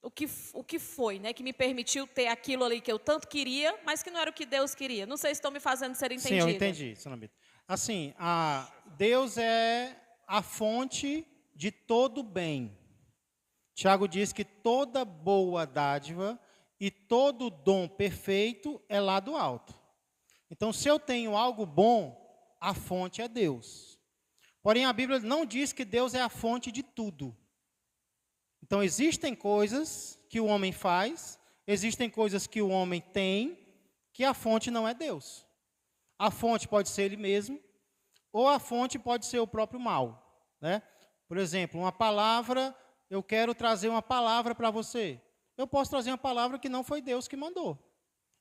Speaker 6: o que foi, né? Que me permitiu ter aquilo ali que eu tanto queria, mas que não era o que Deus queria. Não sei se estou me fazendo ser
Speaker 1: Sim,
Speaker 6: entendida.
Speaker 1: eu entendi, Sunamita. Assim, Deus é a fonte de todo bem. Tiago diz que toda boa dádiva e todo dom perfeito é lá do alto. Então, se eu tenho algo bom, a fonte é Deus. Porém, a Bíblia não diz que Deus é a fonte de tudo. Então, existem coisas que o homem faz, existem coisas que o homem tem, que a fonte não é Deus. A fonte pode ser ele mesmo, ou a fonte pode ser o próprio mal, né? Por exemplo, uma palavra, eu quero trazer uma palavra para você. Eu posso trazer uma palavra que não foi Deus que mandou.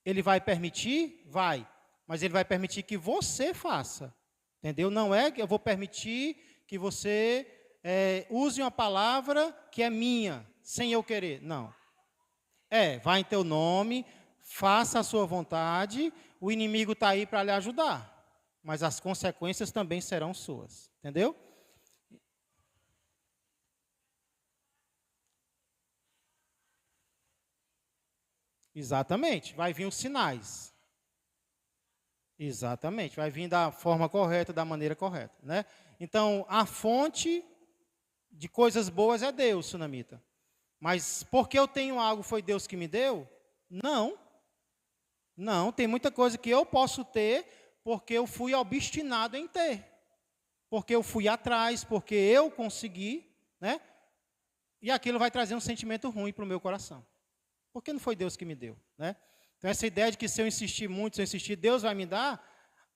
Speaker 1: Ele vai permitir? Vai. Mas ele vai permitir que você faça. Entendeu? Não é que eu vou permitir que você use uma palavra que é minha, sem eu querer. Não. Vai em teu nome, faça a sua vontade, o inimigo está aí para lhe ajudar. Mas as consequências também serão suas. Entendeu? Exatamente. Vai vir os sinais. Exatamente. Vai vir da forma correta, da maneira correta, né? Então, a fonte de coisas boas é Deus, Sunamita. Mas porque eu tenho algo, foi Deus que me deu? Não. Não, tem muita coisa que eu posso ter porque eu fui obstinado em ter. Porque eu fui atrás, porque eu consegui, né? E aquilo vai trazer um sentimento ruim para o meu coração. Porque não foi Deus que me deu, né? Então, essa ideia de que se eu insistir muito, se eu insistir, Deus vai me dar,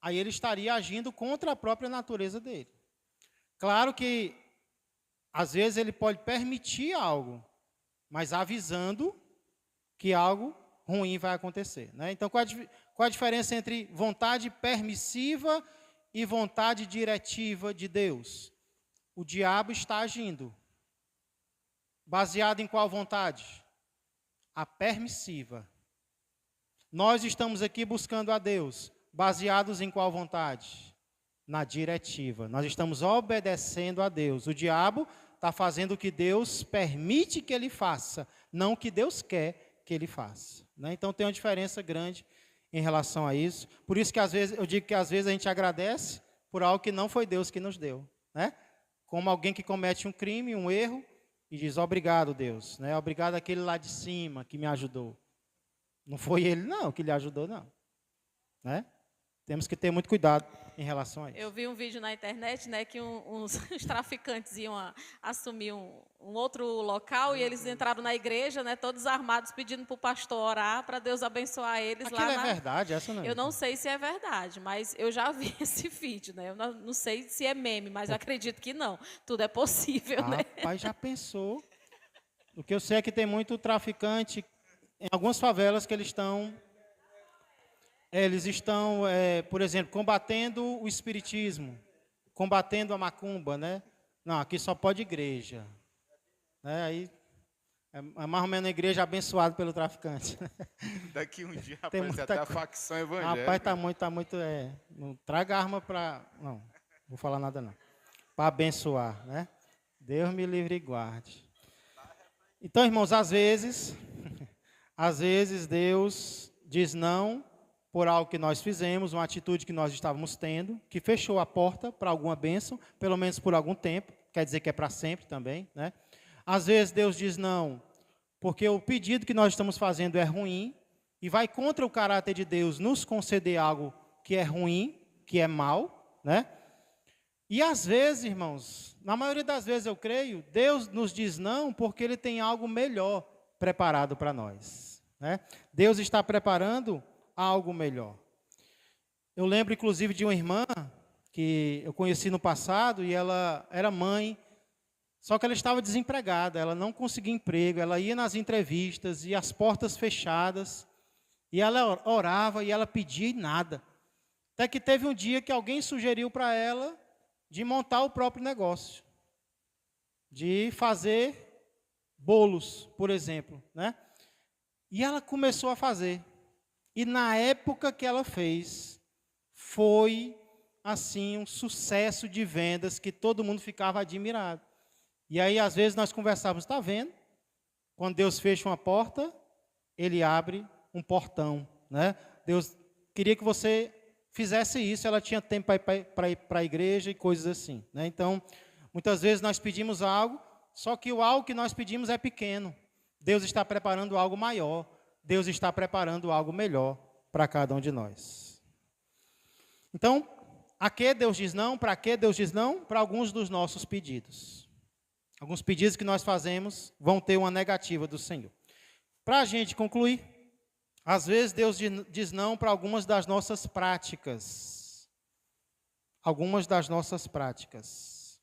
Speaker 1: aí ele estaria agindo contra a própria natureza dele. Claro que, às vezes, ele pode permitir algo, mas avisando que algo ruim vai acontecer, né? Então, qual a diferença entre vontade permissiva e vontade diretiva de Deus? O diabo está agindo. Baseado em qual vontade? A permissiva. Nós estamos aqui buscando a Deus, baseados em qual vontade? Na diretiva. Nós estamos obedecendo a Deus. O diabo está fazendo o que Deus permite que ele faça, não o que Deus quer que ele faça, né? Então tem uma diferença grande em relação a isso. Por isso que às vezes eu digo que às vezes a gente agradece por algo que não foi Deus que nos deu, né? Como alguém que comete um crime, um erro, e diz obrigado, Deus, né? Obrigado àquele lá de cima que me ajudou. Não foi ele, não, que lhe ajudou, não. Né? Temos que ter muito cuidado em relação a isso.
Speaker 6: Eu vi um vídeo na internet, né, que uns traficantes iam assumir um outro local e eles entraram na igreja, né, todos armados, pedindo para o pastor orar para Deus abençoar eles.
Speaker 1: Aquilo é verdade, essa não é.
Speaker 6: Eu não sei se é verdade, mas eu já vi esse vídeo, né? Eu não sei se é meme, mas eu acredito que não. Tudo é possível, né?
Speaker 1: Rapaz, já pensou? O que eu sei é que tem muito traficante em algumas favelas que eles estão, por exemplo, combatendo o espiritismo, combatendo a macumba, né? Não, aqui só pode igreja. Né? Aí é mais ou menos a igreja abençoada pelo traficante.
Speaker 2: Daqui um dia
Speaker 1: Tem
Speaker 2: aparece
Speaker 1: muita
Speaker 2: até a
Speaker 1: coisa.
Speaker 2: facção evangélica.
Speaker 1: Rapaz, tá muito, não traga arma para, não vou falar nada não, para abençoar, né? Deus me livre e guarde. Então, irmãos, às vezes Deus diz não por algo que nós fizemos, uma atitude que nós estávamos tendo, que fechou a porta para alguma bênção, pelo menos por algum tempo, quer dizer que é para sempre também, né? Às vezes Deus diz não, porque o pedido que nós estamos fazendo é ruim, e vai contra o caráter de Deus nos conceder algo que é ruim, que é mal, né? E às vezes, irmãos, na maioria das vezes eu creio, Deus nos diz não porque Ele tem algo melhor preparado para nós, né? Deus está preparando algo melhor. Eu lembro, inclusive, de uma irmã que eu conheci no passado e ela era mãe, só que ela estava desempregada, ela não conseguia emprego, ela ia nas entrevistas e as portas fechadas, e ela orava e ela pedia e nada. Até que teve um dia que alguém sugeriu para ela de montar o próprio negócio, de fazer bolos, por exemplo, né? E ela começou a fazer. E na época que ela fez, foi assim um sucesso de vendas que todo mundo ficava admirado. E aí às vezes nós conversávamos, está vendo? Quando Deus fecha uma porta, Ele abre um portão, né? Deus queria que você fizesse isso, ela tinha tempo para ir para a igreja e coisas assim, né? Então, muitas vezes nós pedimos algo, só que o algo que nós pedimos é pequeno. Deus está preparando algo maior, Deus está preparando algo melhor para cada um de nós. Então, a que Deus diz não? Para que Deus diz não? Para alguns dos nossos pedidos. Alguns pedidos que nós fazemos vão ter uma negativa do Senhor. Para a gente concluir, às vezes Deus diz não para algumas das nossas práticas. Algumas das nossas práticas.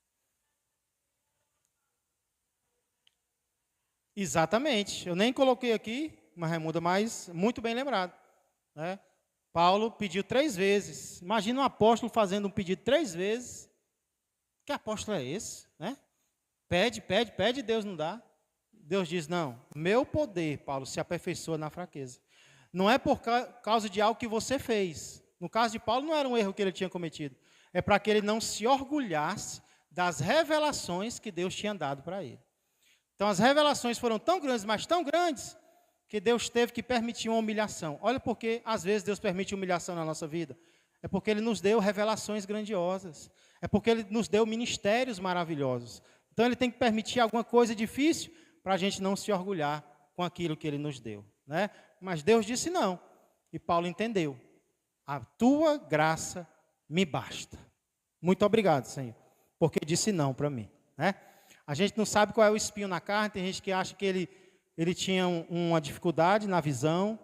Speaker 1: Exatamente. Eu nem coloquei aqui, Raimundo, mas muito bem lembrado, né? Paulo pediu 3 vezes. Imagina um apóstolo fazendo um pedido 3 vezes. Que apóstolo é esse, né? Pede, pede, pede, Deus não dá. Deus diz, não, meu poder, Paulo, se aperfeiçoa na fraqueza. Não é por causa de algo que você fez. No caso de Paulo, não era um erro que ele tinha cometido. É para que ele não se orgulhasse das revelações que Deus tinha dado para ele. Então, as revelações foram tão grandes, mas tão grandes, que Deus teve que permitir uma humilhação. Olha porque, às vezes, Deus permite humilhação na nossa vida. É porque Ele nos deu revelações grandiosas. É porque Ele nos deu ministérios maravilhosos. Então, Ele tem que permitir alguma coisa difícil para a gente não se orgulhar com aquilo que Ele nos deu, né? Mas Deus disse não. E Paulo entendeu. A tua graça me basta. Muito obrigado, Senhor, porque disse não para mim, né? A gente não sabe qual é o espinho na carne. Tem gente que acha que ele tinha uma dificuldade na visão.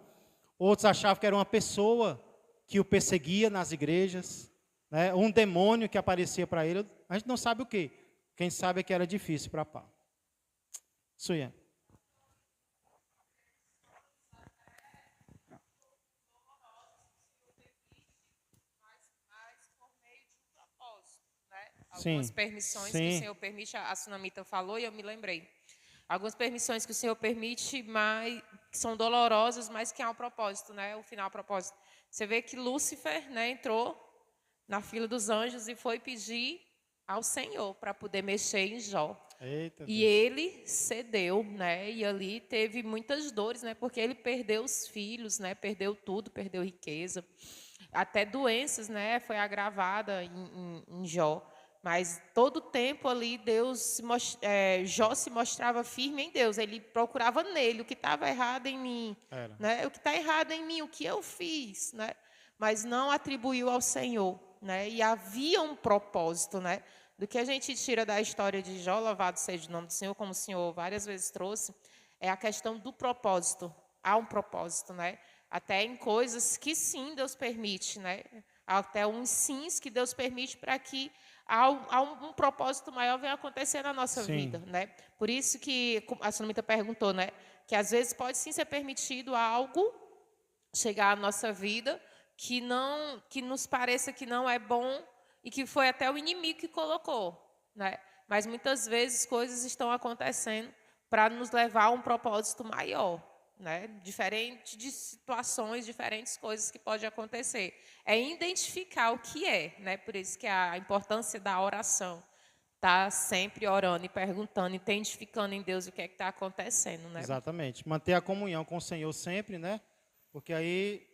Speaker 1: Outros achavam que era uma pessoa que o perseguia nas igrejas, né? Um demônio que aparecia para ele. A gente não sabe o quê. Quem sabe é que era difícil para Paulo. Suia.
Speaker 5: Algumas permissões que o Senhor permite, a Sunamita falou e eu me lembrei. Algumas permissões que o Senhor permite, mas que são dolorosas, mas que há um propósito, né? O final, propósito. Você vê que Lúcifer, né, entrou na fila dos anjos e foi pedir ao Senhor para poder mexer em Jó.
Speaker 1: Eita,
Speaker 5: e
Speaker 1: Deus.
Speaker 5: ele cedeu, né? E ali teve muitas dores, né? Porque ele perdeu os filhos, né? Perdeu tudo, perdeu riqueza, até doenças, né? Foi agravada em Jó. Mas todo o tempo ali, Jó se mostrava firme em Deus. Ele procurava nele o que estava errado em mim. Né? O que está errado em mim, o que eu fiz. Né? Mas não atribuiu ao Senhor. Né? E havia um propósito. Né? Do que a gente tira da história de Jó, louvado seja o nome do Senhor, como o Senhor várias vezes trouxe, é a questão do propósito. Há um propósito. Né? Até em coisas que sim Deus permite. Né? Até uns sims que Deus permite para que há um propósito maior venha acontecer na nossa vida, né? Por isso que a Sunamita perguntou, né? Que às vezes pode sim ser permitido algo chegar à nossa vida que nos pareça que não é bom e que foi até o inimigo que colocou, né? Mas muitas vezes coisas estão acontecendo para nos levar a um propósito maior, né? Diferente de situações, diferentes coisas que podem acontecer. É identificar o que é, né? Por isso que a importância da oração. Tá sempre orando e perguntando, identificando em Deus o que é que está acontecendo, né?
Speaker 1: Exatamente. Manter a comunhão com o Senhor sempre, né? Porque aí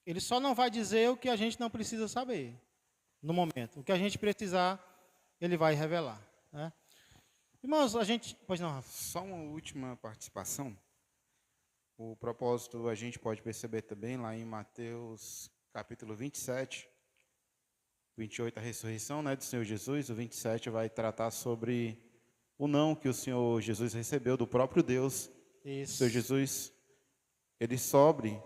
Speaker 1: Ele só não vai dizer o que a gente não precisa saber no momento. O que a gente precisar, Ele vai revelar, né? Irmãos, a gente... Pois não, Rafa.
Speaker 2: Só uma última participação. O propósito a gente pode perceber também lá em Mateus capítulo 27, 28, a ressurreição, né, do Senhor Jesus. O 27 vai tratar sobre o não que o Senhor Jesus recebeu do próprio Deus. O
Speaker 1: Isso.
Speaker 2: Senhor Jesus, ele sobe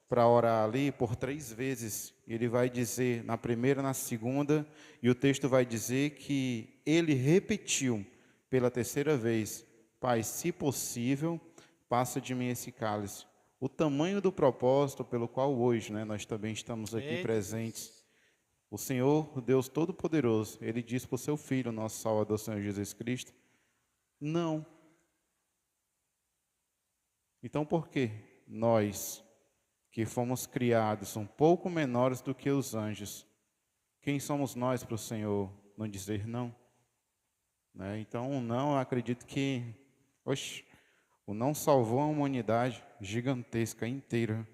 Speaker 2: para orar ali por 3 vezes. Ele vai dizer na primeira, na segunda, e o texto vai dizer que ele repetiu pela 3ª vez: Pai, se possível, passa de mim esse cálice. O tamanho do propósito pelo qual hoje, né, nós também estamos aqui
Speaker 1: Eita.
Speaker 2: presentes. O Senhor, o Deus Todo-Poderoso, ele diz para o seu Filho, nosso Salvador, Senhor Jesus Cristo, não. Então, por que nós, que fomos criados um pouco menores do que os anjos, quem somos nós para o Senhor não dizer não? Né? Então, o não, eu acredito que, o não salvou a humanidade gigantesca, inteira.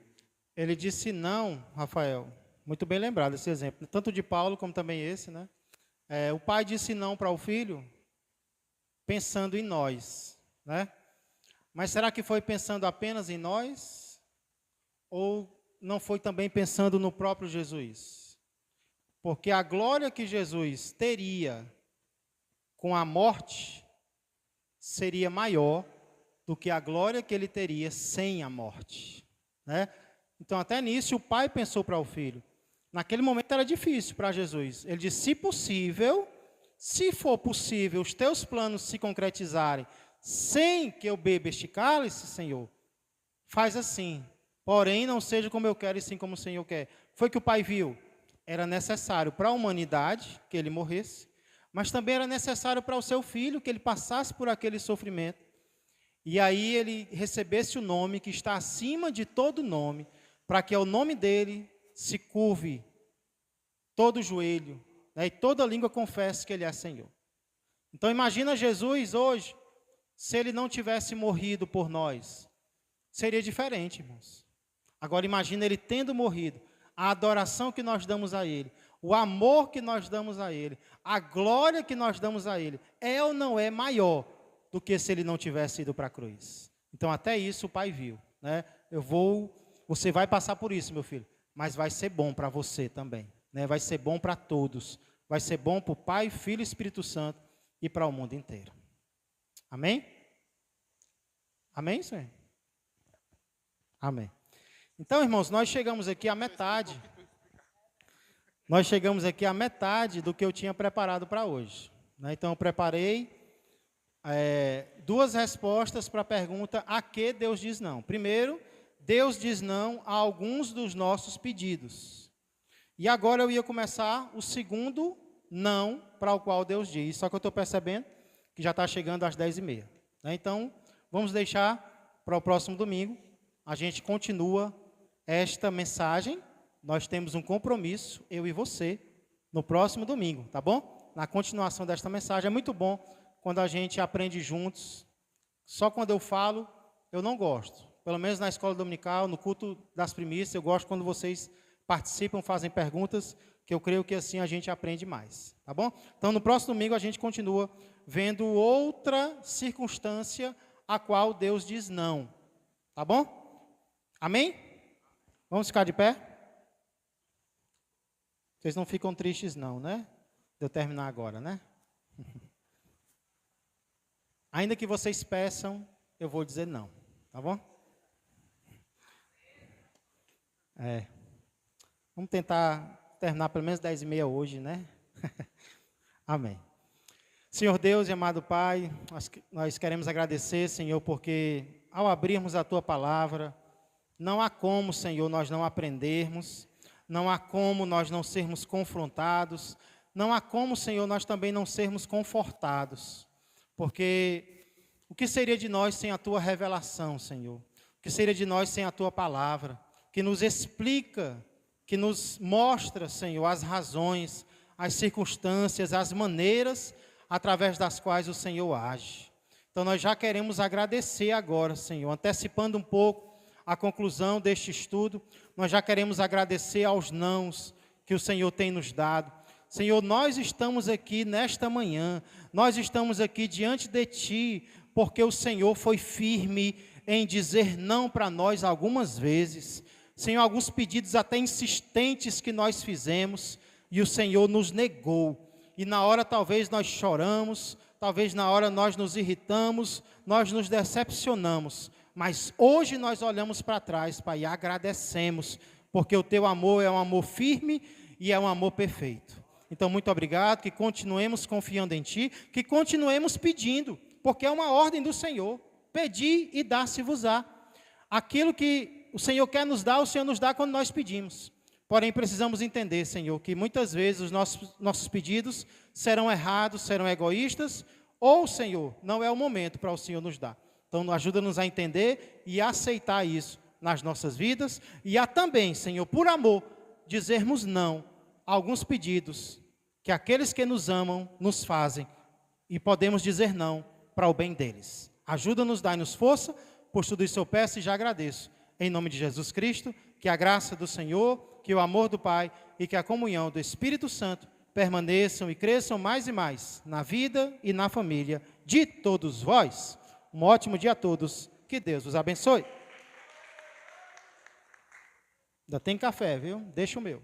Speaker 1: Ele disse não, Rafael. Muito bem lembrado esse exemplo, tanto de Paulo como também esse, né? O pai disse não para o filho, pensando em nós, né? Mas será que foi pensando apenas em nós? Ou não foi também pensando no próprio Jesus? Porque a glória que Jesus teria com a morte seria maior do que a glória que ele teria sem a morte, né? Então, até nisso, o pai pensou para o filho. Naquele momento era difícil para Jesus. Ele disse, se possível, se for possível, os teus planos se concretizarem sem que eu beba este cálice, Senhor, faz assim. Porém, não seja como eu quero e sim como o Senhor quer. Foi que o pai viu. Era necessário para a humanidade que ele morresse, mas também era necessário para o seu filho que ele passasse por aquele sofrimento. E aí ele recebesse o nome que está acima de todo nome, para que ao nome dele se curve todo o joelho, né, e toda língua confesse que ele é Senhor. Então imagina Jesus hoje, se ele não tivesse morrido por nós, seria diferente, irmãos. Agora imagina ele tendo morrido, a adoração que nós damos a ele, o amor que nós damos a ele, a glória que nós damos a ele, é ou não é maior do que se ele não tivesse ido para a cruz? Então até isso o pai viu, né? Você vai passar por isso, meu filho, mas vai ser bom para você também, né? Vai ser bom para todos, vai ser bom para o Pai, Filho e Espírito Santo e para o mundo inteiro. Amém? Amém, Senhor? Amém. Então, irmãos, nós chegamos aqui à metade. Nós chegamos aqui à metade do que eu tinha preparado para hoje, né? Então, eu preparei 2 respostas para a pergunta a que Deus diz não. Primeiro, Deus diz não a alguns dos nossos pedidos. E agora eu ia começar o segundo não para o qual Deus diz. Só que eu estou percebendo que já está chegando às 10h30. Né? Então, vamos deixar para o próximo domingo. A gente continua esta mensagem. Nós temos um compromisso, eu e você, no próximo domingo, tá bom? Na continuação desta mensagem. É muito bom quando a gente aprende juntos. Só quando eu falo, eu não gosto. Pelo menos na escola dominical, no culto das primícias, eu gosto quando vocês participam, fazem perguntas, que eu creio que assim a gente aprende mais, tá bom? Então, no próximo domingo, a gente continua vendo outra circunstância a qual Deus diz não, tá bom? Amém? Vamos ficar de pé? Vocês não ficam tristes não, né? De eu terminar agora, né? Ainda que vocês peçam, eu vou dizer não, tá bom? Vamos tentar terminar pelo menos 10h30 hoje, né? Amém. Senhor Deus e amado Pai, nós queremos agradecer, Senhor, porque ao abrirmos a Tua palavra, não há como, Senhor, nós não aprendermos, não há como nós não sermos confrontados, não há como, Senhor, nós também não sermos confortados, porque o que seria de nós sem a Tua revelação, Senhor? O que seria de nós sem a Tua palavra? Que nos explica, que nos mostra, Senhor, as razões, as circunstâncias, as maneiras através das quais o Senhor age. Então, nós já queremos agradecer agora, Senhor, antecipando um pouco a conclusão deste estudo, nós já queremos agradecer aos nãos que o Senhor tem nos dado. Senhor, nós estamos aqui nesta manhã, nós estamos aqui diante de Ti, porque o Senhor foi firme em dizer não para nós algumas vezes. Senhor, alguns pedidos até insistentes que nós fizemos e o Senhor nos negou. E na hora talvez nós choramos, talvez na hora nós nos irritamos, nós nos decepcionamos. Mas hoje nós olhamos para trás, Pai, e agradecemos, porque o Teu amor é um amor firme e é um amor perfeito. Então, muito obrigado, que continuemos confiando em Ti, que continuemos pedindo, porque é uma ordem do Senhor. Pedi e dá-se-vos-á. Aquilo que o Senhor quer nos dar, o Senhor nos dá quando nós pedimos. Porém, precisamos entender, Senhor, que muitas vezes os nossos pedidos serão errados, serão egoístas, ou, Senhor, não é o momento para o Senhor nos dar. Então, ajuda-nos a entender e a aceitar isso nas nossas vidas, e a também, Senhor, por amor, dizermos não a alguns pedidos que aqueles que nos amam nos fazem, e podemos dizer não para o bem deles. Ajuda-nos, dai-nos força, por tudo isso eu peço e já agradeço. Em nome de Jesus Cristo, que a graça do Senhor, que o amor do Pai e que a comunhão do Espírito Santo permaneçam e cresçam mais e mais na vida e na família de todos vós. Um ótimo dia a todos, que Deus os abençoe. Ainda tem café, viu? Deixa o meu.